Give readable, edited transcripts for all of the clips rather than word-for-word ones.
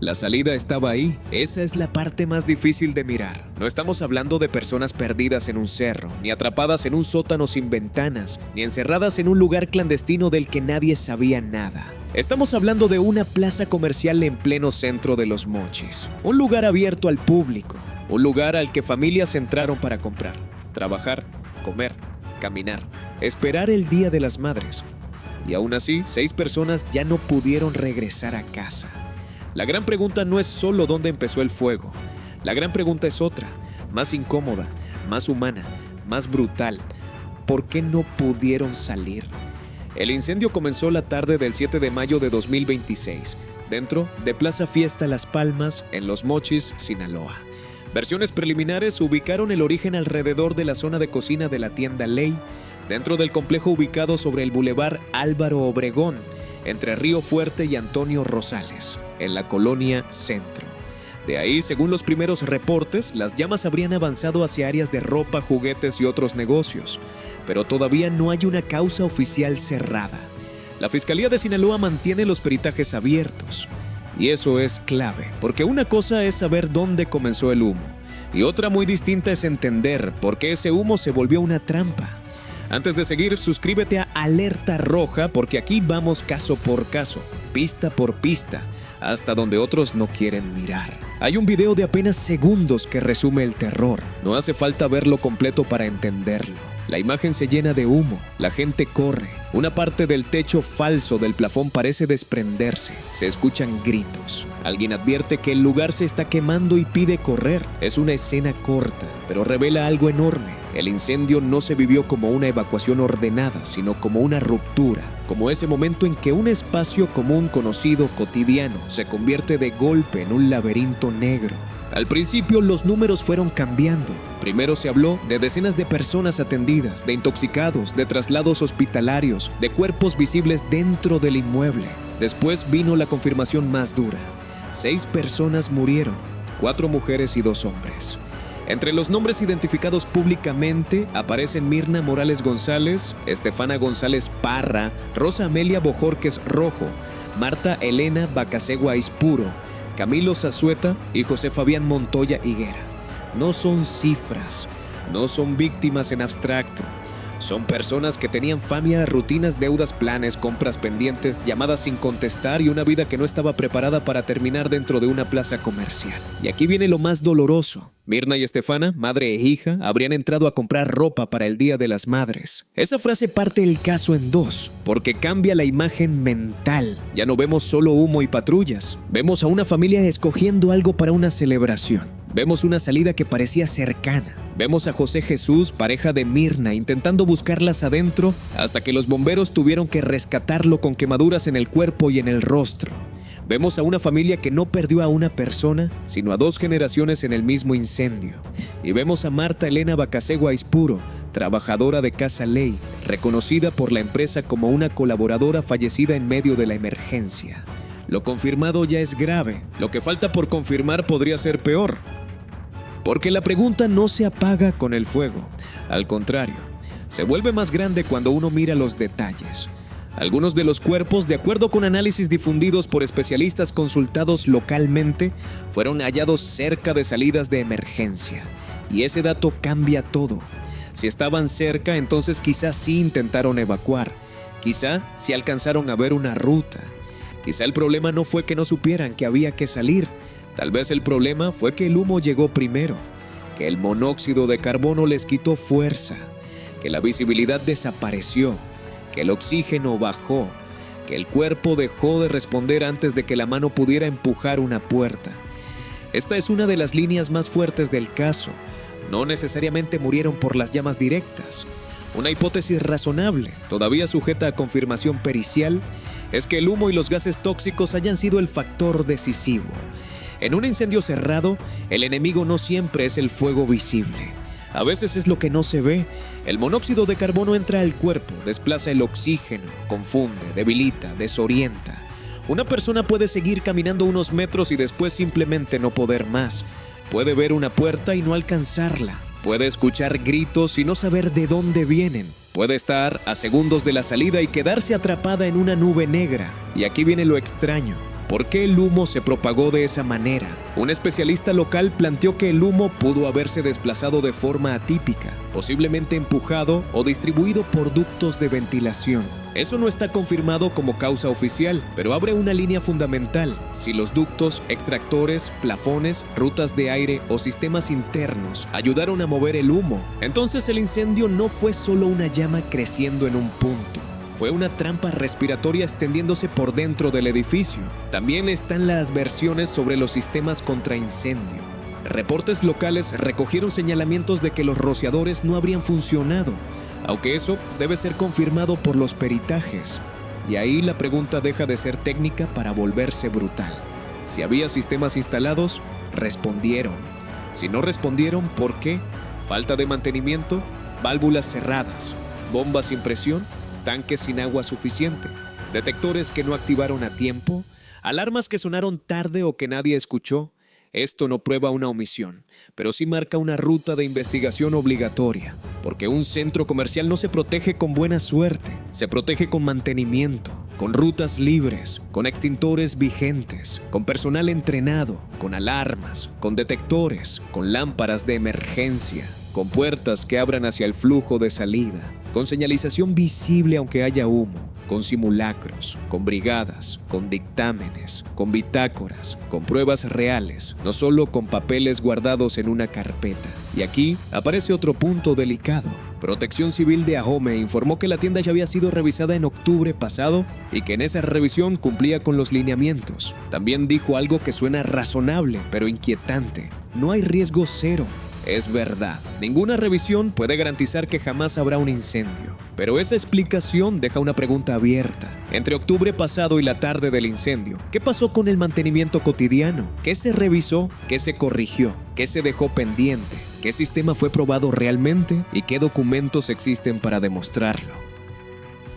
La salida estaba ahí. Esa es la parte más difícil de mirar. No estamos hablando de personas perdidas en un cerro, ni atrapadas en un sótano sin ventanas, ni encerradas en un lugar clandestino del que nadie sabía nada. Estamos hablando de una plaza comercial en pleno centro de Los Mochis. Un lugar abierto al público. Un lugar al que familias entraron para comprar, trabajar, comer, caminar, esperar el Día de las Madres. Y aún así, 6 personas ya no pudieron regresar a casa. La gran pregunta no es solo dónde empezó el fuego. La gran pregunta es otra, más incómoda, más humana, más brutal. ¿Por qué no pudieron salir? El incendio comenzó la tarde del 7 de mayo de 2026, dentro de Plaza Fiesta Las Palmas, en Los Mochis, Sinaloa. Versiones preliminares ubicaron el origen alrededor de la zona de cocina de la tienda Ley, dentro del complejo ubicado sobre el Boulevard Álvaro Obregón, entre Río Fuerte y Antonio Rosales, en la colonia Centro. De ahí, según los primeros reportes, las llamas habrían avanzado hacia áreas de ropa, juguetes y otros negocios, pero todavía no hay una causa oficial cerrada. La Fiscalía de Sinaloa mantiene los peritajes abiertos, y eso es clave, porque una cosa es saber dónde comenzó el humo, y otra muy distinta es entender por qué ese humo se volvió una trampa. Antes de seguir, suscríbete a Alerta Roja porque aquí vamos caso por caso, pista por pista, hasta donde otros no quieren mirar. Hay un video de apenas segundos que resume el terror. No hace falta verlo completo para entenderlo. La imagen se llena de humo, la gente corre. Una parte del techo falso del plafón parece desprenderse. Se escuchan gritos. Alguien advierte que el lugar se está quemando y pide correr. Es una escena corta, pero revela algo enorme. El incendio no se vivió como una evacuación ordenada, sino como una ruptura. Como ese momento en que un espacio común, conocido, cotidiano, se convierte de golpe en un laberinto negro. Al principio los números fueron cambiando. Primero se habló de decenas de personas atendidas, de intoxicados, de traslados hospitalarios, de cuerpos visibles dentro del inmueble. Después vino la confirmación más dura. 6 personas murieron, 4 mujeres y 2 hombres. Entre los nombres identificados públicamente aparecen Mirna Morales González, Estefana González Parra, Rosa Amelia Bojorquez Rojo, Marta Elena Bacasegua Ispuro, Camilo Zazueta y José Fabián Montoya Higuera. No son cifras, no son víctimas en abstracto. Son personas que tenían familia, rutinas, deudas, planes, compras pendientes, llamadas sin contestar y una vida que no estaba preparada para terminar dentro de una plaza comercial. Y aquí viene lo más doloroso. Mirna y Estefana, madre e hija, habrían entrado a comprar ropa para el Día de las Madres. Esa frase parte el caso en dos, porque cambia la imagen mental. Ya no vemos solo humo y patrullas. Vemos a una familia escogiendo algo para una celebración. Vemos una salida que parecía cercana. Vemos a José Jesús, pareja de Mirna, intentando buscarlas adentro hasta que los bomberos tuvieron que rescatarlo con quemaduras en el cuerpo y en el rostro. Vemos a una familia que no perdió a una persona, sino a 2 generaciones en el mismo incendio. Y vemos a Marta Elena Bacasegua Ispuro, trabajadora de Casa Ley, reconocida por la empresa como una colaboradora fallecida en medio de la emergencia. Lo confirmado ya es grave, lo que falta por confirmar podría ser peor. Porque la pregunta no se apaga con el fuego, al contrario, se vuelve más grande cuando uno mira los detalles. Algunos de los cuerpos, de acuerdo con análisis difundidos por especialistas consultados localmente, fueron hallados cerca de salidas de emergencia. Y ese dato cambia todo. Si estaban cerca, entonces quizás sí intentaron evacuar. Quizá sí alcanzaron a ver una ruta. Quizá el problema no fue que no supieran que había que salir. Tal vez el problema fue que el humo llegó primero, que el monóxido de carbono les quitó fuerza, que la visibilidad desapareció, que el oxígeno bajó, que el cuerpo dejó de responder antes de que la mano pudiera empujar una puerta. Esta es una de las líneas más fuertes del caso. No necesariamente murieron por las llamas directas. Una hipótesis razonable, todavía sujeta a confirmación pericial, es que el humo y los gases tóxicos hayan sido el factor decisivo. En un incendio cerrado, el enemigo no siempre es el fuego visible. A veces es lo que no se ve. El monóxido de carbono entra al cuerpo, desplaza el oxígeno, confunde, debilita, desorienta. Una persona puede seguir caminando unos metros y después simplemente no poder más. Puede ver una puerta y no alcanzarla. Puede escuchar gritos y no saber de dónde vienen. Puede estar a segundos de la salida y quedarse atrapada en una nube negra. Y aquí viene lo extraño. ¿Por qué el humo se propagó de esa manera? Un especialista local planteó que el humo pudo haberse desplazado de forma atípica, posiblemente empujado o distribuido por ductos de ventilación. Eso no está confirmado como causa oficial, pero abre una línea fundamental. Si los ductos, extractores, plafones, rutas de aire o sistemas internos ayudaron a mover el humo, entonces el incendio no fue solo una llama creciendo en un punto. Fue una trampa respiratoria extendiéndose por dentro del edificio. También están las versiones sobre los sistemas contra incendio. Reportes locales recogieron señalamientos de que los rociadores no habrían funcionado, aunque eso debe ser confirmado por los peritajes. Y ahí la pregunta deja de ser técnica para volverse brutal. Si había sistemas instalados, respondieron. Si no respondieron, ¿por qué? Falta de mantenimiento, válvulas cerradas, bombas sin presión, tanques sin agua suficiente, detectores que no activaron a tiempo, alarmas que sonaron tarde o que nadie escuchó. Esto no prueba una omisión, pero sí marca una ruta de investigación obligatoria, porque un centro comercial no se protege con buena suerte, se protege con mantenimiento, con rutas libres, con extintores vigentes, con personal entrenado, con alarmas, con detectores, con lámparas de emergencia, con puertas que abran hacia el flujo de salida, con señalización visible aunque haya humo, con simulacros, con brigadas, con dictámenes, con bitácoras, con pruebas reales, no solo con papeles guardados en una carpeta. Y aquí aparece otro punto delicado. Protección Civil de Ahome informó que la tienda ya había sido revisada en octubre pasado y que en esa revisión cumplía con los lineamientos. También dijo algo que suena razonable, pero inquietante. No hay riesgo cero. Es verdad, ninguna revisión puede garantizar que jamás habrá un incendio. Pero esa explicación deja una pregunta abierta. Entre octubre pasado y la tarde del incendio, ¿qué pasó con el mantenimiento cotidiano? ¿Qué se revisó? ¿Qué se corrigió? ¿Qué se dejó pendiente? ¿Qué sistema fue probado realmente? ¿Y qué documentos existen para demostrarlo?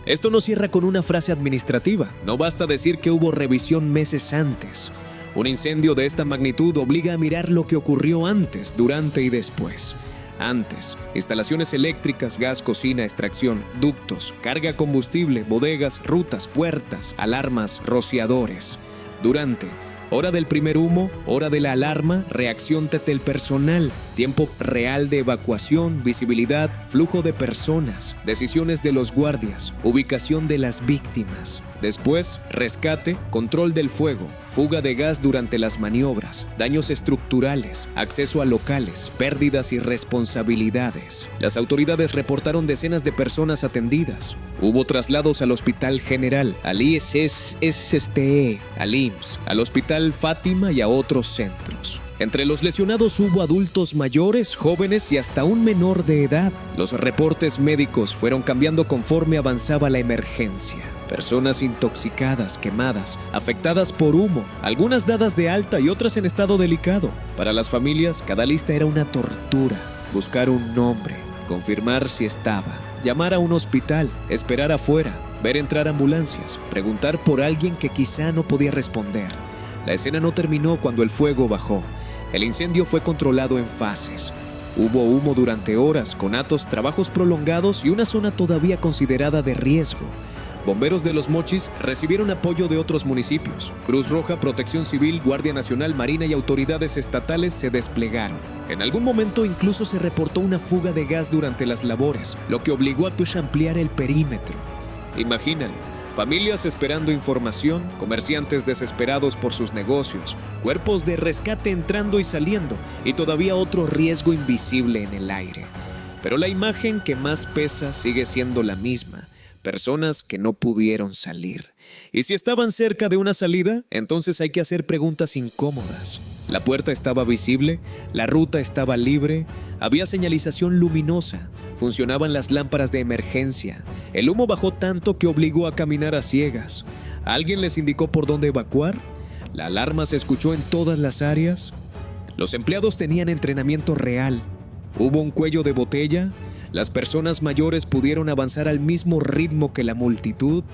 Esto no cierra con una frase administrativa. No basta decir que hubo revisión meses antes. Un incendio de esta magnitud obliga a mirar lo que ocurrió antes, durante y después. Antes, instalaciones eléctricas, gas, cocina, extracción, ductos, carga combustible, bodegas, rutas, puertas, alarmas, rociadores. Durante, hora del primer humo, hora de la alarma, reacción del personal, tiempo real de evacuación, visibilidad, flujo de personas, decisiones de los guardias, ubicación de las víctimas. Después, rescate, control del fuego, fuga de gas durante las maniobras, daños estructurales, acceso a locales, pérdidas y responsabilidades. Las autoridades reportaron decenas de personas atendidas. Hubo traslados al Hospital General, al ISSSTE, al IMSS, al Hospital Fátima y a otros centros. Entre los lesionados hubo adultos mayores, jóvenes y hasta un menor de edad. Los reportes médicos fueron cambiando conforme avanzaba la emergencia. Personas intoxicadas, quemadas, afectadas por humo, algunas dadas de alta y otras en estado delicado. Para las familias, cada lista era una tortura. Buscar un nombre, confirmar si estaba, llamar a un hospital, esperar afuera, ver entrar ambulancias, preguntar por alguien que quizá no podía responder. La escena no terminó cuando el fuego bajó. El incendio fue controlado en fases. Hubo humo durante horas, conatos, trabajos prolongados y una zona todavía considerada de riesgo. Bomberos de Los Mochis recibieron apoyo de otros municipios. Cruz Roja, Protección Civil, Guardia Nacional, Marina y autoridades estatales se desplegaron. En algún momento incluso se reportó una fuga de gas durante las labores, lo que obligó a ampliar el perímetro. Imagínalo, familias esperando información, comerciantes desesperados por sus negocios, cuerpos de rescate entrando y saliendo, y todavía otro riesgo invisible en el aire. Pero la imagen que más pesa sigue siendo la misma. Personas que no pudieron salir. Y si estaban cerca de una salida, entonces hay que hacer preguntas incómodas. La puerta estaba visible, la ruta estaba libre, había señalización luminosa, funcionaban las lámparas de emergencia. El humo bajó tanto que obligó a caminar a ciegas. ¿Alguien les indicó por dónde evacuar? ¿La alarma se escuchó en todas las áreas? Los empleados tenían entrenamiento real. ¿Hubo un cuello de botella? ¿Las personas mayores pudieron avanzar al mismo ritmo que la multitud?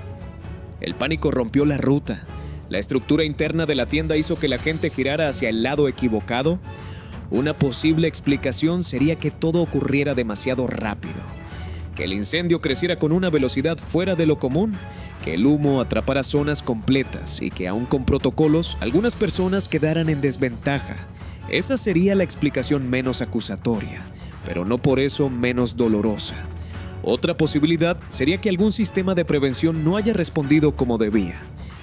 El pánico rompió la ruta. ¿La estructura interna de la tienda hizo que la gente girara hacia el lado equivocado? Una posible explicación sería que todo ocurriera demasiado rápido. Que el incendio creciera con una velocidad fuera de lo común. que el humo atrapara zonas completas y que aún con protocolos, algunas personas quedaran en desventaja. Esa sería la explicación menos acusatoria, pero no por eso menos dolorosa. Otra posibilidad sería que algún sistema de prevención no haya respondido como debía.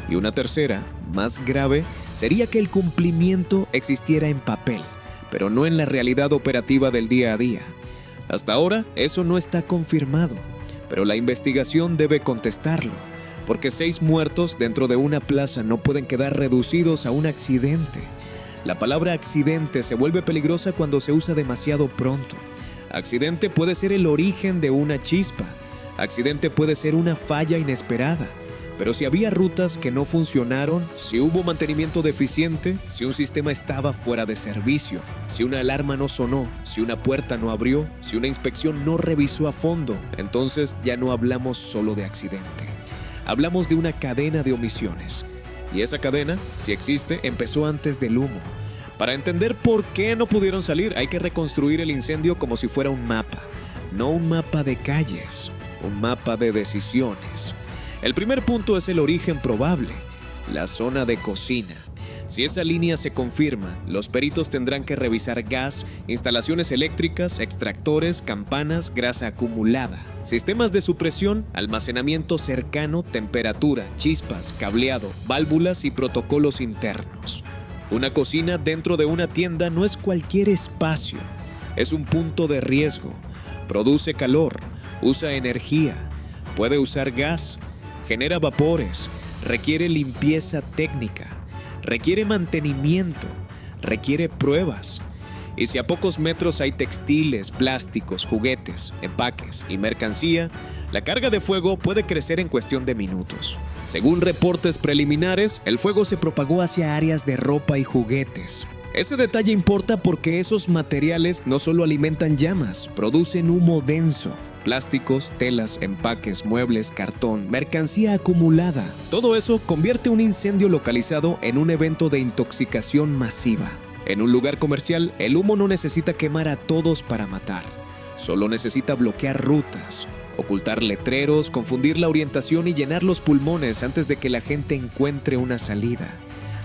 Y una tercera, más grave, sería que el cumplimiento existiera en papel, pero no en la realidad operativa del día a día. Hasta ahora, eso no está confirmado, pero la investigación debe contestarlo, porque 6 muertos dentro de una plaza no pueden quedar reducidos a un accidente. La palabra accidente se vuelve peligrosa cuando se usa demasiado pronto. Accidente puede ser el origen de una chispa. Accidente puede ser una falla inesperada. Pero si había rutas que no funcionaron, si hubo mantenimiento deficiente, si un sistema estaba fuera de servicio, si una alarma no sonó, si una puerta no abrió, si una inspección no revisó a fondo, entonces ya no hablamos solo de accidente. Hablamos de una cadena de omisiones. Y esa cadena, si existe, empezó antes del humo. Para entender por qué no pudieron salir, hay que reconstruir el incendio como si fuera un mapa. No un mapa de calles, un mapa de decisiones. El primer punto es el origen probable, la zona de cocina. Si esa línea se confirma, los peritos tendrán que revisar gas, instalaciones eléctricas, extractores, campanas, grasa acumulada, sistemas de supresión, almacenamiento cercano, temperatura, chispas, cableado, válvulas y protocolos internos. Una cocina dentro de una tienda no es cualquier espacio, es un punto de riesgo. Produce calor, usa energía, puede usar gas, genera vapores, requiere limpieza técnica, requiere mantenimiento, requiere pruebas. Y si a pocos metros hay textiles, plásticos, juguetes, empaques y mercancía, la carga de fuego puede crecer en cuestión de minutos. Según reportes preliminares, el fuego se propagó hacia áreas de ropa y juguetes. Ese detalle importa porque esos materiales no solo alimentan llamas, producen humo denso. Plásticos, telas, empaques, muebles, cartón, mercancía acumulada. Todo eso convierte un incendio localizado en un evento de intoxicación masiva. En un lugar comercial, el humo no necesita quemar a todos para matar. Solo necesita bloquear rutas, ocultar letreros, confundir la orientación y llenar los pulmones antes de que la gente encuentre una salida.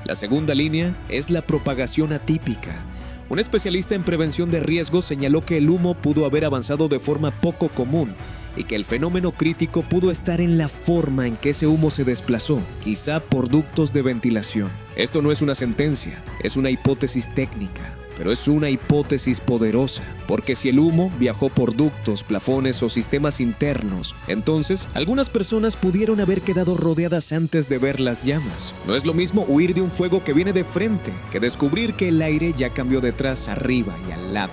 La segunda línea es la propagación atípica. Un especialista en prevención de riesgos señaló que el humo pudo haber avanzado de forma poco común y que el fenómeno crítico pudo estar en la forma en que ese humo se desplazó, quizá por ductos de ventilación. Esto no es una sentencia, es una hipótesis técnica, pero es una hipótesis poderosa, porque si el humo viajó por ductos, plafones o sistemas internos, entonces algunas personas pudieron haber quedado rodeadas antes de ver las llamas. No es lo mismo huir de un fuego que viene de frente que descubrir que el aire ya cambió detrás, arriba y al lado.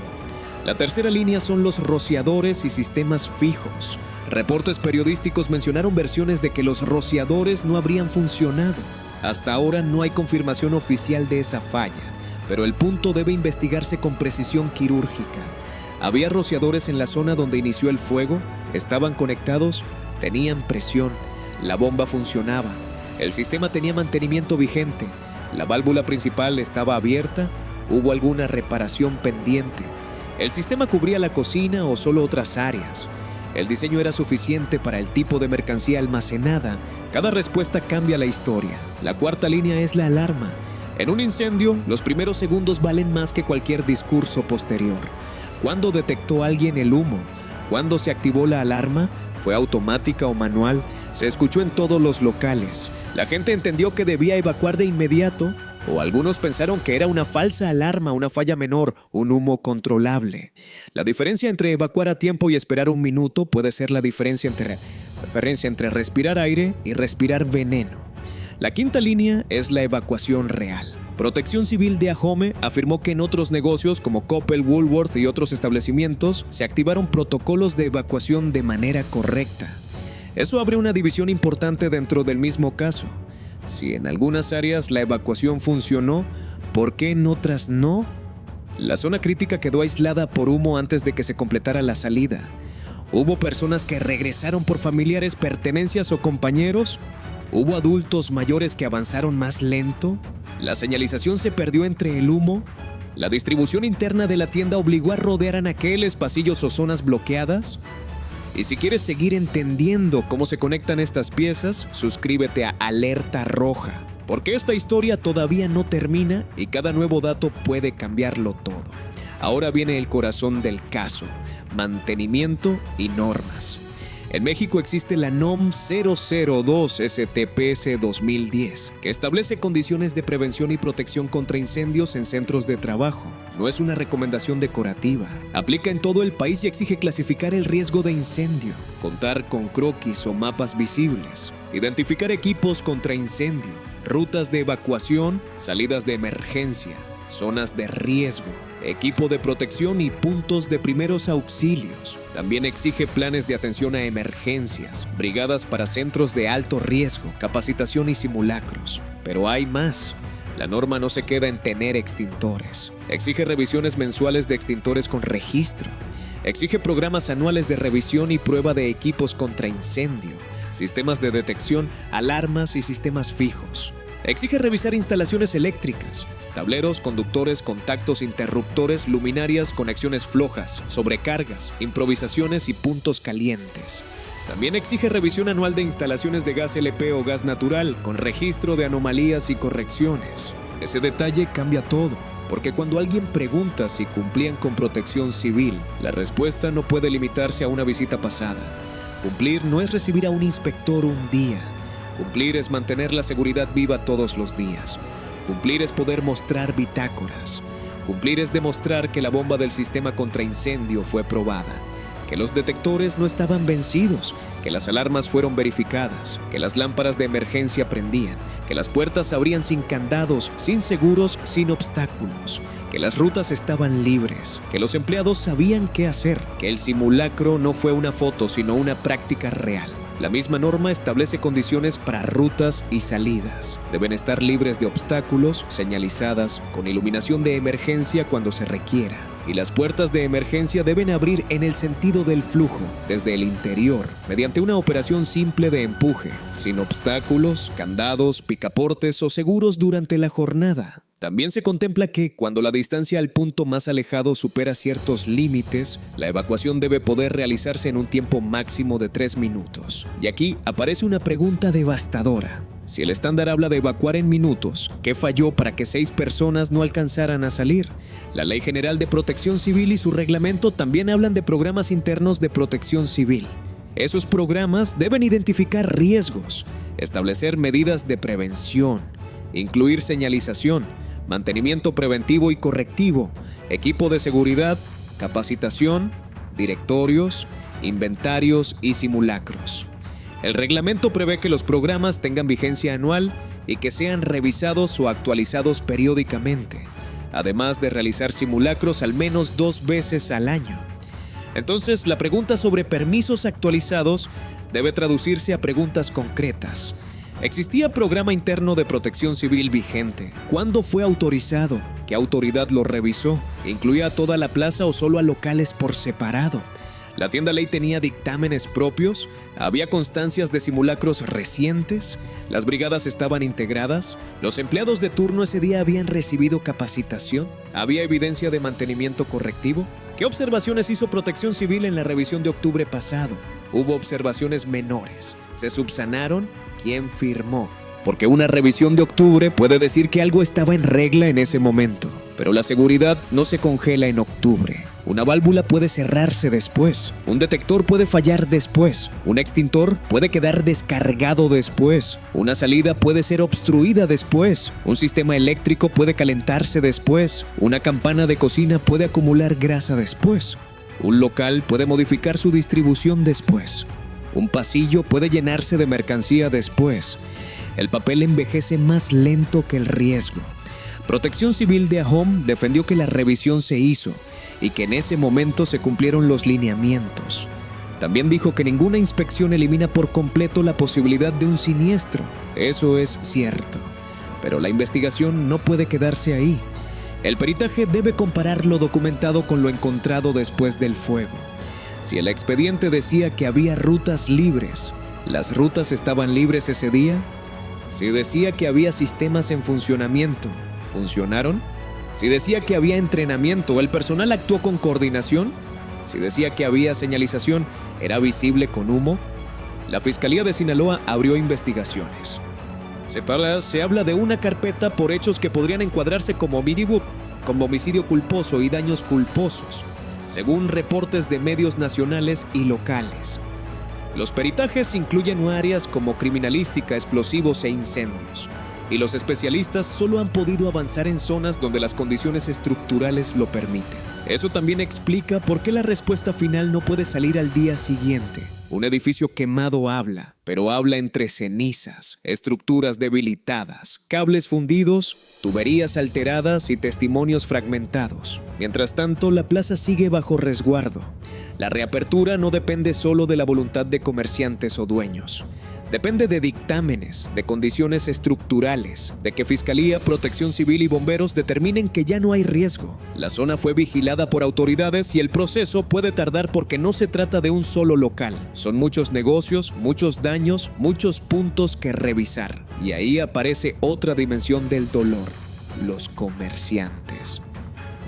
La tercera línea son los rociadores y sistemas fijos. Reportes periodísticos mencionaron versiones de que los rociadores no habrían funcionado. Hasta ahora no hay confirmación oficial de esa falla, pero el punto debe investigarse con precisión quirúrgica. ¿Había rociadores en la zona donde inició el fuego? ¿Estaban conectados? ¿Tenían presión? ¿La bomba funcionaba? ¿El sistema tenía mantenimiento vigente? ¿La válvula principal estaba abierta? ¿Hubo alguna reparación pendiente? ¿El sistema cubría la cocina o solo otras áreas? ¿El diseño era suficiente para el tipo de mercancía almacenada? Cada respuesta cambia la historia. La cuarta línea es la alarma. En un incendio, los primeros segundos valen más que cualquier discurso posterior. ¿Cuándo detectó alguien el humo? ¿Cuándo se activó la alarma? ¿Fue automática o manual? ¿Se escuchó en todos los locales? ¿La gente entendió que debía evacuar de inmediato? ¿O algunos pensaron que era una falsa alarma, una falla menor, un humo controlable? La diferencia entre evacuar a tiempo y esperar un minuto puede ser la diferencia entre respirar aire y respirar veneno. La quinta línea es la evacuación real. Protección Civil de Ahome afirmó que en otros negocios como Coppel, Woolworth y otros establecimientos se activaron protocolos de evacuación de manera correcta. Eso abre una división importante dentro del mismo caso. Si en algunas áreas la evacuación funcionó, ¿por qué en otras no? La zona crítica quedó aislada por humo antes de que se completara la salida. ¿Hubo personas que regresaron por familiares, pertenencias o compañeros? ¿Hubo adultos mayores que avanzaron más lento? ¿La señalización se perdió entre el humo? ¿La distribución interna de la tienda obligó a rodear anaqueles, pasillos o zonas bloqueadas? Y si quieres seguir entendiendo cómo se conectan estas piezas, suscríbete a Alerta Roja, porque esta historia todavía no termina y cada nuevo dato puede cambiarlo todo. Ahora viene el corazón del caso: mantenimiento y normas. En México existe la NOM 002 STPS 2010, que establece condiciones de prevención y protección contra incendios en centros de trabajo. No es una recomendación decorativa. Aplica en todo el país y exige clasificar el riesgo de incendio, contar con croquis o mapas visibles, identificar equipos contra incendio, rutas de evacuación, salidas de emergencia, zonas de riesgo, equipo de protección y puntos de primeros auxilios. También exige planes de atención a emergencias, brigadas para centros de alto riesgo, capacitación y simulacros. Pero hay más. La norma no se queda en tener extintores. Exige revisiones mensuales de extintores con registro. Exige programas anuales de revisión y prueba de equipos contra incendio, sistemas de detección, alarmas y sistemas fijos. Exige revisar instalaciones eléctricas, tableros, conductores, contactos, interruptores, luminarias, conexiones flojas, sobrecargas, improvisaciones y puntos calientes. También exige revisión anual de instalaciones de gas LP o gas natural, con registro de anomalías y correcciones. Ese detalle cambia todo, porque cuando alguien pregunta si cumplían con protección civil, la respuesta no puede limitarse a una visita pasada. Cumplir no es recibir a un inspector un día. Cumplir es mantener la seguridad viva todos los días. Cumplir es poder mostrar bitácoras. Cumplir es demostrar que la bomba del sistema contra incendio fue probada, que los detectores no estaban vencidos, que las alarmas fueron verificadas, que las lámparas de emergencia prendían, que las puertas se abrían sin candados, sin seguros, sin obstáculos, que las rutas estaban libres, que los empleados sabían qué hacer, que el simulacro no fue una foto sino una práctica real. La misma norma establece condiciones para rutas y salidas. Deben estar libres de obstáculos, señalizadas, con iluminación de emergencia cuando se requiera. Y las puertas de emergencia deben abrir en el sentido del flujo, desde el interior, mediante una operación simple de empuje, sin obstáculos, candados, picaportes o seguros durante la jornada. También se contempla que, cuando la distancia al punto más alejado supera ciertos límites, la evacuación debe poder realizarse en un tiempo máximo de 3 minutos. Y aquí aparece una pregunta devastadora. Si el estándar habla de evacuar en minutos, ¿qué falló para que 6 personas no alcanzaran a salir? La Ley General de Protección Civil y su reglamento también hablan de programas internos de protección civil. Esos programas deben identificar riesgos, establecer medidas de prevención, incluir señalización, mantenimiento preventivo y correctivo, equipo de seguridad, capacitación, directorios, inventarios y simulacros. El reglamento prevé que los programas tengan vigencia anual y que sean revisados o actualizados periódicamente, además de realizar simulacros al menos 2 veces al año. Entonces, la pregunta sobre permisos actualizados debe traducirse a preguntas concretas. ¿Existía programa interno de protección civil vigente? ¿Cuándo fue autorizado? ¿Qué autoridad lo revisó? ¿Incluía a toda la plaza o solo a locales por separado? ¿La tienda ley tenía dictámenes propios? ¿Había constancias de simulacros recientes? ¿Las brigadas estaban integradas? ¿Los empleados de turno ese día habían recibido capacitación? ¿Había evidencia de mantenimiento correctivo? ¿Qué observaciones hizo Protección Civil en la revisión de octubre pasado? ¿Hubo observaciones menores? ¿Se subsanaron? ¿Quién firmó? Porque una revisión de octubre puede decir que algo estaba en regla en ese momento, pero la seguridad no se congela en octubre. Una válvula puede cerrarse después, un detector puede fallar después, un extintor puede quedar descargado después, una salida puede ser obstruida después, un sistema eléctrico puede calentarse después, una campana de cocina puede acumular grasa después, un local puede modificar su distribución después. Un pasillo puede llenarse de mercancía después. El papel envejece más lento que el riesgo. Protección Civil de AHOM defendió que la revisión se hizo y que en ese momento se cumplieron los lineamientos. También dijo que ninguna inspección elimina por completo la posibilidad de un siniestro. Eso es cierto. Pero la investigación no puede quedarse ahí. El peritaje debe comparar lo documentado con lo encontrado después del fuego. Si el expediente decía que había rutas libres, ¿las rutas estaban libres ese día? Si decía que había sistemas en funcionamiento, ¿funcionaron? Si decía que había entrenamiento, ¿el personal actuó con coordinación? Si decía que había señalización, ¿Era visible con humo? La Fiscalía de Sinaloa abrió investigaciones. Se habla de una carpeta por hechos que podrían encuadrarse como homicidio culposo y daños culposos, según reportes de medios nacionales y locales. Los peritajes incluyen áreas como criminalística, explosivos e incendios, y los especialistas solo han podido avanzar en zonas donde las condiciones estructurales lo permiten. Eso también explica por qué la respuesta final no puede salir al día siguiente. Un edificio quemado habla, pero habla entre cenizas, estructuras debilitadas, cables fundidos, tuberías alteradas y testimonios fragmentados. Mientras tanto, la plaza sigue bajo resguardo. La reapertura no depende solo de la voluntad de comerciantes o dueños. Depende de dictámenes, de condiciones estructurales, de que Fiscalía, Protección Civil y bomberos determinen que ya no hay riesgo. La zona fue vigilada por autoridades y el proceso puede tardar porque no se trata de un solo local. Son muchos negocios, muchos daños, muchos puntos que revisar. Y ahí aparece otra dimensión del dolor: los comerciantes.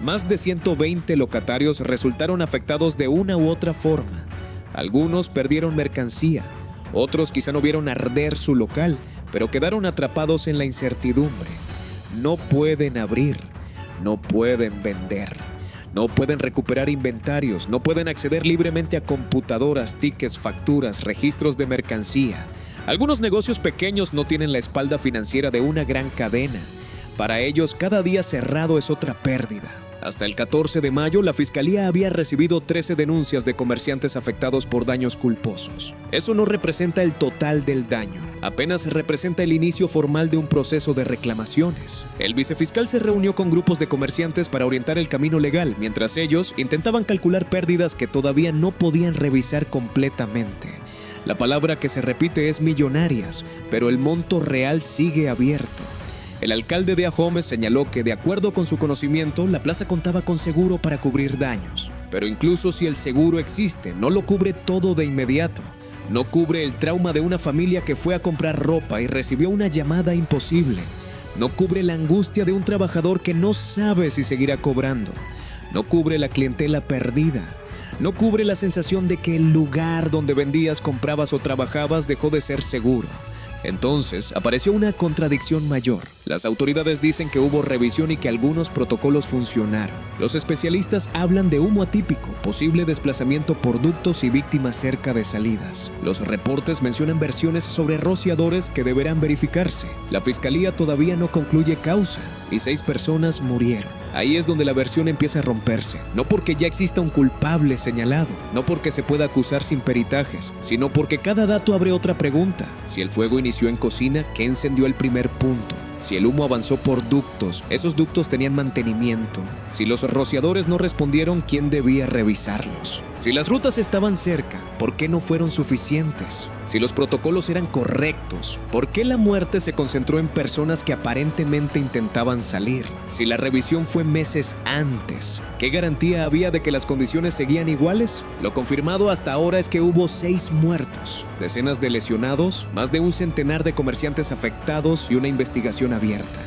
Más de 120 locatarios resultaron afectados de una u otra forma. Algunos perdieron mercancía. Otros quizá no vieron arder su local, pero quedaron atrapados en la incertidumbre. No pueden abrir, no pueden vender, no pueden recuperar inventarios, no pueden acceder libremente a computadoras, tickets, facturas, registros de mercancía. Algunos negocios pequeños no tienen la espalda financiera de una gran cadena. Para ellos, cada día cerrado es otra pérdida. Hasta el 14 de mayo, la Fiscalía había recibido 13 denuncias de comerciantes afectados por daños culposos. Eso no representa el total del daño, apenas representa el inicio formal de un proceso de reclamaciones. El vicefiscal se reunió con grupos de comerciantes para orientar el camino legal, mientras ellos intentaban calcular pérdidas que todavía no podían revisar completamente. La palabra que se repite es millonarias, pero el monto real sigue abierto. El alcalde de Ahome señaló que, de acuerdo con su conocimiento, la plaza contaba con seguro para cubrir daños. Pero incluso si el seguro existe, no lo cubre todo de inmediato. No cubre el trauma de una familia que fue a comprar ropa y recibió una llamada imposible. No cubre la angustia de un trabajador que no sabe si seguirá cobrando. No cubre la clientela perdida. No cubre la sensación de que el lugar donde vendías, comprabas o trabajabas dejó de ser seguro. Entonces, apareció una contradicción mayor. Las autoridades dicen que hubo revisión y que algunos protocolos funcionaron. Los especialistas hablan de humo atípico, posible desplazamiento por ductos y víctimas cerca de salidas. Los reportes mencionan versiones sobre rociadores que deberán verificarse. La Fiscalía todavía no concluye causa y 6 personas murieron. Ahí es donde la versión empieza a romperse, no porque ya exista un culpable señalado, no porque se pueda acusar sin peritajes, sino porque cada dato abre otra pregunta. Si el fuego inició en cocina, ¿qué encendió el primer punto? Si el humo avanzó por ductos, esos ductos tenían mantenimiento. Si los rociadores no respondieron, ¿quién debía revisarlos? Si las rutas estaban cerca, ¿por qué no fueron suficientes? Si los protocolos eran correctos, ¿por qué la muerte se concentró en personas que aparentemente intentaban salir? Si la revisión fue meses antes, ¿qué garantía había de que las condiciones seguían iguales? Lo confirmado hasta ahora es que hubo 6 muertos, decenas de lesionados, más de un centenar de comerciantes afectados y una investigación abierta.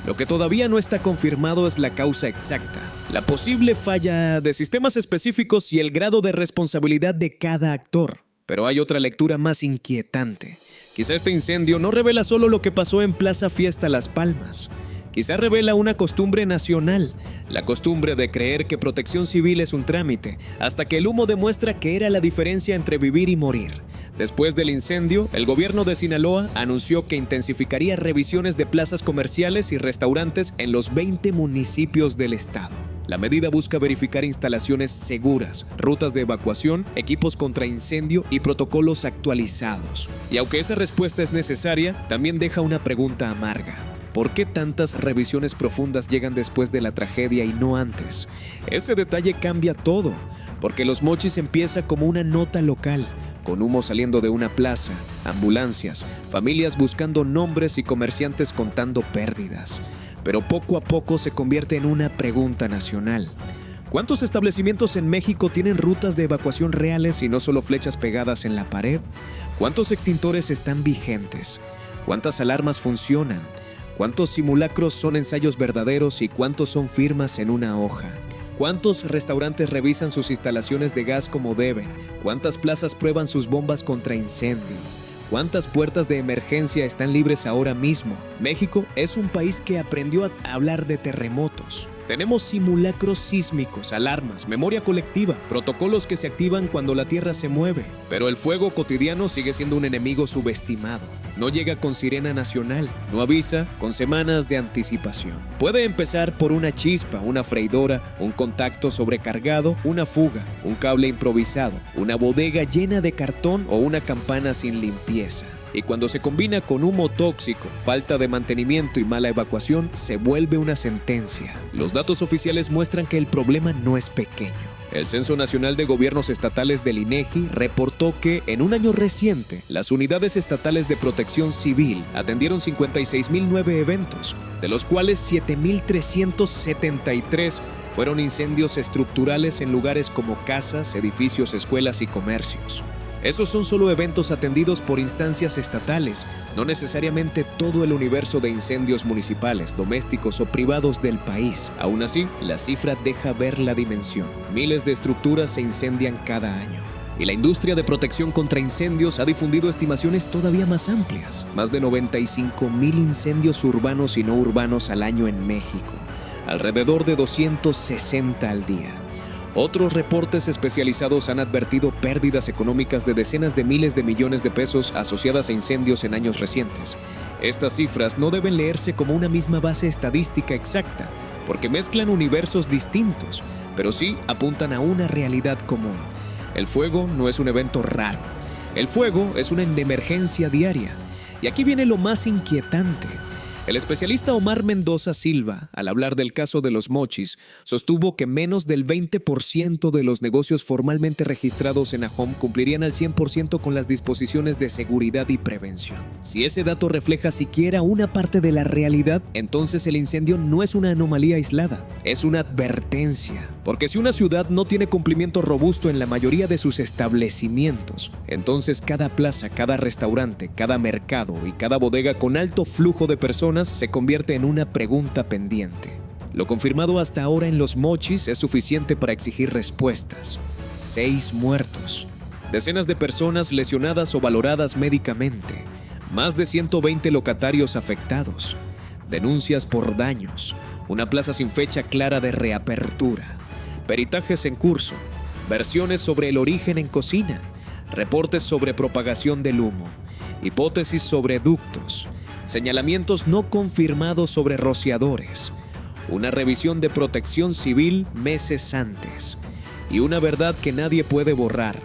Lo que todavía no está confirmado es la causa exacta, la posible falla de sistemas específicos y el grado de responsabilidad de cada actor. Pero hay otra lectura más inquietante. Quizá este incendio no revela solo lo que pasó en Plaza Fiesta Las Palmas. Quizá revela una costumbre nacional, la costumbre de creer que protección civil es un trámite, hasta que el humo demuestra que era la diferencia entre vivir y morir. Después del incendio, el gobierno de Sinaloa anunció que intensificaría revisiones de plazas comerciales y restaurantes en los 20 municipios del estado. La medida busca verificar instalaciones seguras, rutas de evacuación, equipos contra incendio y protocolos actualizados. Y aunque esa respuesta es necesaria, también deja una pregunta amarga. ¿Por qué tantas revisiones profundas llegan después de la tragedia y no antes? Ese detalle cambia todo, porque Los Mochis empieza como una nota local, con humo saliendo de una plaza, ambulancias, familias buscando nombres y comerciantes contando pérdidas. Pero poco a poco se convierte en una pregunta nacional. ¿Cuántos establecimientos en México tienen rutas de evacuación reales y no solo flechas pegadas en la pared? ¿Cuántos extintores están vigentes? ¿Cuántas alarmas funcionan? ¿Cuántos simulacros son ensayos verdaderos y cuántos son firmas en una hoja? ¿Cuántos restaurantes revisan sus instalaciones de gas como deben? ¿Cuántas plazas prueban sus bombas contra incendio? ¿Cuántas puertas de emergencia están libres ahora mismo? México es un país que aprendió a hablar de terremotos. Tenemos simulacros sísmicos, alarmas, memoria colectiva, protocolos que se activan cuando la tierra se mueve. Pero el fuego cotidiano sigue siendo un enemigo subestimado. No llega con sirena nacional, no avisa con semanas de anticipación. Puede empezar por una chispa, una freidora, un contacto sobrecargado, una fuga, un cable improvisado, una bodega llena de cartón o una campana sin limpieza. Y cuando se combina con humo tóxico, falta de mantenimiento y mala evacuación, se vuelve una sentencia. Los datos oficiales muestran que el problema no es pequeño. El Censo Nacional de Gobiernos Estatales del INEGI reportó que, en un año reciente, las unidades estatales de protección civil atendieron 56.009 eventos, de los cuales 7.373 fueron incendios estructurales en lugares como casas, edificios, escuelas y comercios. Esos son solo eventos atendidos por instancias estatales, no necesariamente todo el universo de incendios municipales, domésticos o privados del país. Aún así, la cifra deja ver la dimensión. Miles de estructuras se incendian cada año. Y la industria de protección contra incendios ha difundido estimaciones todavía más amplias. Más de 95,000 incendios urbanos y no urbanos al año en México. Alrededor de 260 al día. Otros reportes especializados han advertido pérdidas económicas de decenas de miles de millones de pesos asociadas a incendios en años recientes. Estas cifras no deben leerse como una misma base estadística exacta, porque mezclan universos distintos, pero sí apuntan a una realidad común. El fuego no es un evento raro. El fuego es una emergencia diaria. Y aquí viene lo más inquietante. El especialista Omar Mendoza Silva, al hablar del caso de los mochis, sostuvo que menos del 20% de los negocios formalmente registrados en AHOM cumplirían al 100% con las disposiciones de seguridad y prevención. Si ese dato refleja siquiera una parte de la realidad, entonces el incendio no es una anomalía aislada, es una advertencia. Porque si una ciudad no tiene cumplimiento robusto en la mayoría de sus establecimientos, entonces cada plaza, cada restaurante, cada mercado y cada bodega con alto flujo de personas se convierte en una pregunta pendiente. Lo confirmado hasta ahora en los mochis es suficiente para exigir respuestas. 6 muertos, decenas de personas lesionadas o valoradas médicamente, más de 120 locatarios afectados, denuncias por daños, una plaza sin fecha clara de reapertura, peritajes en curso, versiones sobre el origen en cocina, reportes sobre propagación del humo, hipótesis sobre ductos, señalamientos no confirmados sobre rociadores, una revisión de protección civil meses antes y una verdad que nadie puede borrar.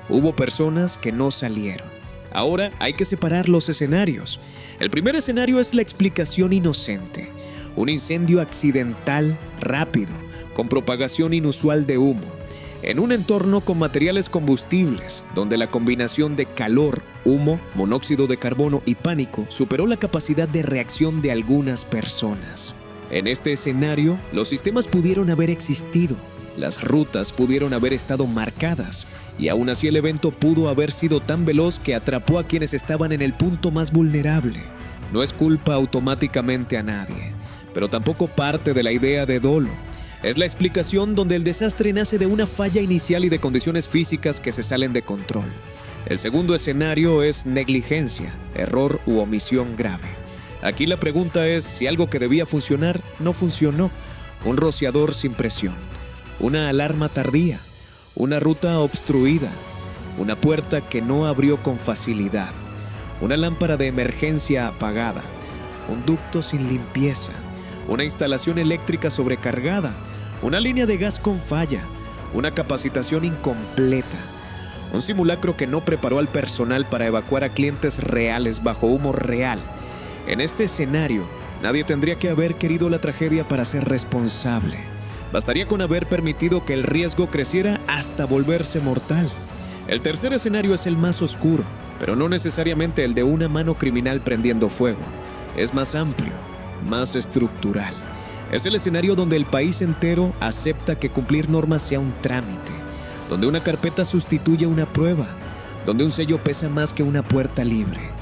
Hubo personas que no salieron. Ahora hay que separar los escenarios. El primer escenario es la explicación inocente. Un incendio accidental, rápido, con propagación inusual de humo, en un entorno con materiales combustibles, donde la combinación de calor, humo, monóxido de carbono y pánico superó la capacidad de reacción de algunas personas. En este escenario, los sistemas pudieron haber existido, las rutas pudieron haber estado marcadas, y aún así el evento pudo haber sido tan veloz que atrapó a quienes estaban en el punto más vulnerable. No es culpa automáticamente a nadie, pero tampoco parte de la idea de dolo. Es la explicación donde el desastre nace de una falla inicial y de condiciones físicas que se salen de control. El segundo escenario es negligencia, error u omisión grave. Aquí la pregunta es si algo que debía funcionar no funcionó. Un rociador sin presión, una alarma tardía, una ruta obstruida, una puerta que no abrió con facilidad, una lámpara de emergencia apagada, un ducto sin limpieza, una instalación eléctrica sobrecargada, una línea de gas con falla, una capacitación incompleta, un simulacro que no preparó al personal para evacuar a clientes reales bajo humo real. En este escenario, nadie tendría que haber querido la tragedia para ser responsable. Bastaría con haber permitido que el riesgo creciera hasta volverse mortal. El tercer escenario es el más oscuro, pero no necesariamente el de una mano criminal prendiendo fuego. Es más amplio, más estructural. Es el escenario donde el país entero acepta que cumplir normas sea un trámite, donde una carpeta sustituye una prueba, donde un sello pesa más que una puerta libre,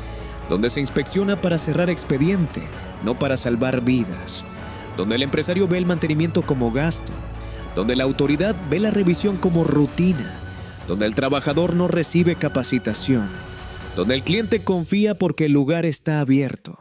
donde se inspecciona para cerrar expediente, no para salvar vidas, donde el empresario ve el mantenimiento como gasto, donde la autoridad ve la revisión como rutina, donde el trabajador no recibe capacitación, donde el cliente confía porque el lugar está abierto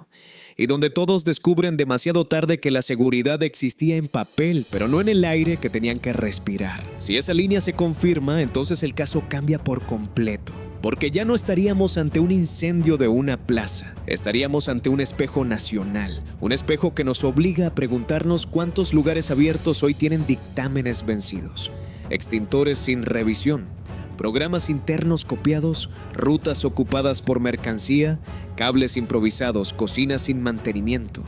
y donde todos descubren demasiado tarde que la seguridad existía en papel, pero no en el aire que tenían que respirar. Si esa línea se confirma, entonces el caso cambia por completo, porque ya no estaríamos ante un incendio de una plaza, estaríamos ante un espejo nacional, un espejo que nos obliga a preguntarnos cuántos lugares abiertos hoy tienen dictámenes vencidos, extintores sin revisión, programas internos copiados, rutas ocupadas por mercancía, cables improvisados, cocinas sin mantenimiento,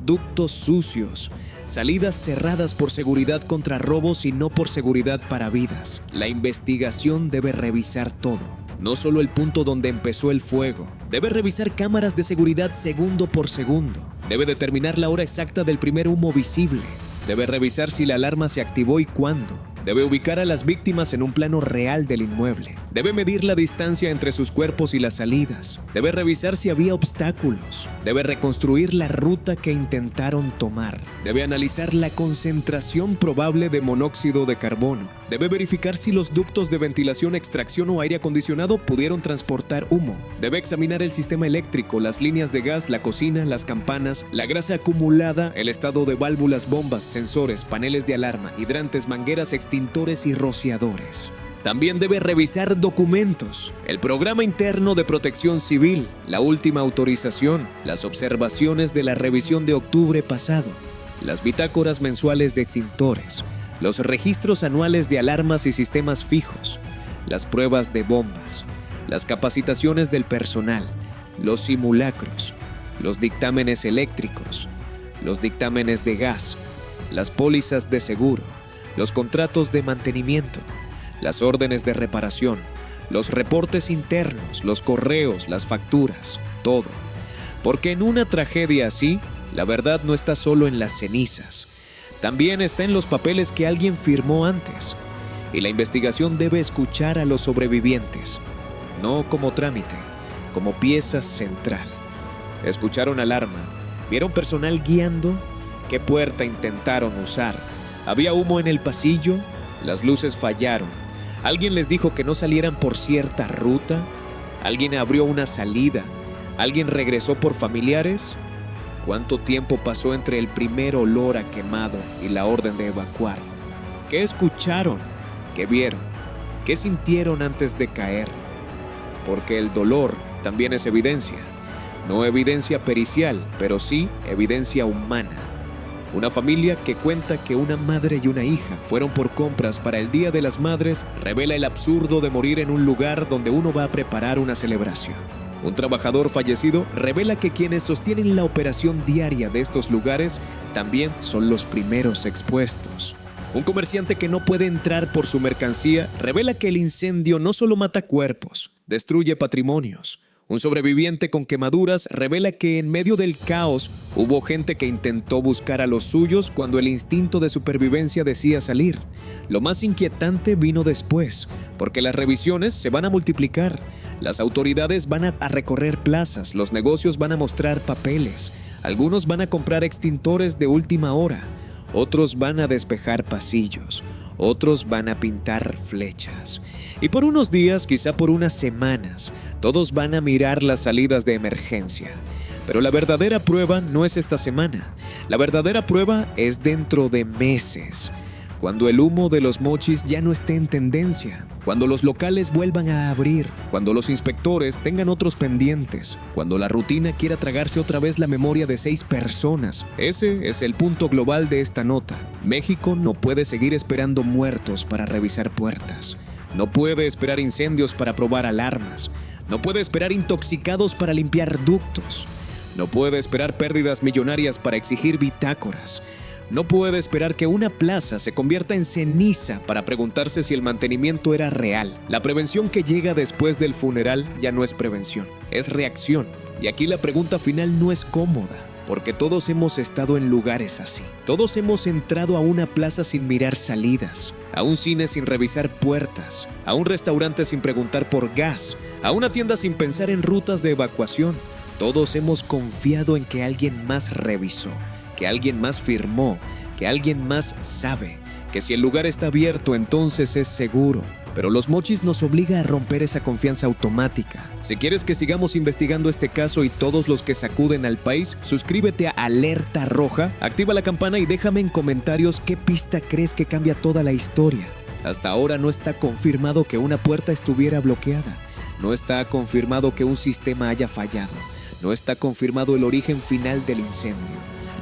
ductos sucios, salidas cerradas por seguridad contra robos y no por seguridad para vidas. La investigación debe revisar todo, no solo el punto donde empezó el fuego. Debe revisar cámaras de seguridad segundo por segundo. Debe determinar la hora exacta del primer humo visible. Debe revisar si la alarma se activó y cuándo. Debe ubicar a las víctimas en un plano real del inmueble. Debe medir la distancia entre sus cuerpos y las salidas. Debe revisar si había obstáculos. Debe reconstruir la ruta que intentaron tomar. Debe analizar la concentración probable de monóxido de carbono. Debe verificar si los ductos de ventilación, extracción o aire acondicionado pudieron transportar humo. Debe examinar el sistema eléctrico, las líneas de gas, la cocina, las campanas, la grasa acumulada, el estado de válvulas, bombas, sensores, paneles de alarma, hidrantes, mangueras, extintores y rociadores. También debe revisar documentos, el programa interno de protección civil, la última autorización, las observaciones de la revisión de octubre pasado, las bitácoras mensuales de extintores, los registros anuales de alarmas y sistemas fijos, las pruebas de bombas, las capacitaciones del personal, los simulacros, los dictámenes eléctricos, los dictámenes de gas, las pólizas de seguro, los contratos de mantenimiento, las órdenes de reparación, los reportes internos, los correos, las facturas, todo. Porque en una tragedia así, la verdad no está solo en las cenizas, también está en los papeles que alguien firmó antes. Y la investigación debe escuchar a los sobrevivientes, no como trámite, como pieza central. Escucharon alarma, vieron personal guiando, qué puerta intentaron usar, había humo en el pasillo, las luces fallaron, alguien les dijo que no salieran por cierta ruta, alguien abrió una salida, alguien regresó por familiares. ¿Cuánto tiempo pasó entre el primer olor a quemado y la orden de evacuar? ¿Qué escucharon? ¿Qué vieron? ¿Qué sintieron antes de caer? Porque el dolor también es evidencia. No evidencia pericial, pero sí evidencia humana. Una familia que cuenta que una madre y una hija fueron por compras para el Día de las Madres revela el absurdo de morir en un lugar donde uno va a preparar una celebración. Un trabajador fallecido revela que quienes sostienen la operación diaria de estos lugares también son los primeros expuestos. Un comerciante que no puede entrar por su mercancía revela que el incendio no solo mata cuerpos, destruye patrimonios. Un sobreviviente con quemaduras revela que en medio del caos hubo gente que intentó buscar a los suyos cuando el instinto de supervivencia decía salir. Lo más inquietante vino después, porque las revisiones se van a multiplicar. Las autoridades van a recorrer plazas, los negocios van a mostrar papeles, algunos van a comprar extintores de última hora, otros van a despejar pasillos, otros van a pintar flechas. Y por unos días, quizá por unas semanas, todos van a mirar las salidas de emergencia. Pero la verdadera prueba no es esta semana. La verdadera prueba es dentro de meses. Cuando el humo de los mochis ya no esté en tendencia, cuando los locales vuelvan a abrir, cuando los inspectores tengan otros pendientes, cuando la rutina quiera tragarse otra vez la memoria de 6 personas. Ese es el punto global de esta nota. México no puede seguir esperando muertos para revisar puertas. No puede esperar incendios para probar alarmas. No puede esperar intoxicados para limpiar ductos. No puede esperar pérdidas millonarias para exigir bitácoras. No puede esperar que una plaza se convierta en ceniza para preguntarse si el mantenimiento era real. La prevención que llega después del funeral ya no es prevención, es reacción. Y aquí la pregunta final no es cómoda, porque todos hemos estado en lugares así. Todos hemos entrado a una plaza sin mirar salidas, a un cine sin revisar puertas, a un restaurante sin preguntar por gas, a una tienda sin pensar en rutas de evacuación. Todos hemos confiado en que alguien más revisó, que alguien más firmó, que alguien más sabe, que si el lugar está abierto entonces es seguro. Pero Los Mochis nos obliga a romper esa confianza automática. Si quieres que sigamos investigando este caso y todos los que sacuden al país, suscríbete a Alerta Roja, activa la campana y déjame en comentarios qué pista crees que cambia toda la historia. Hasta ahora no está confirmado que una puerta estuviera bloqueada. No está confirmado que un sistema haya fallado. No está confirmado el origen final del incendio.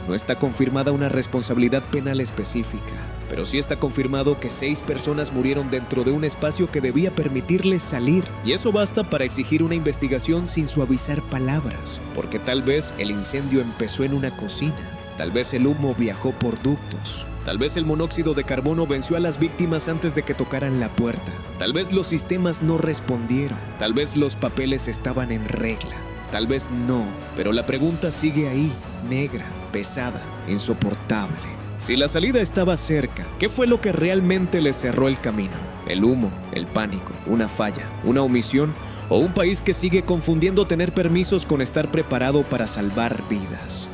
No está confirmada una responsabilidad penal específica. Pero sí está confirmado que 6 personas murieron dentro de un espacio que debía permitirles salir. Y eso basta para exigir una investigación sin suavizar palabras. Porque tal vez el incendio empezó en una cocina. Tal vez el humo viajó por ductos. Tal vez el monóxido de carbono venció a las víctimas antes de que tocaran la puerta. Tal vez los sistemas no respondieron. Tal vez los papeles estaban en regla. Tal vez no. Pero la pregunta sigue ahí, negra, pesada, insoportable. Si la salida estaba cerca, ¿qué fue lo que realmente les cerró el camino? ¿El humo, el pánico, una falla, una omisión o un país que sigue confundiendo tener permisos con estar preparado para salvar vidas?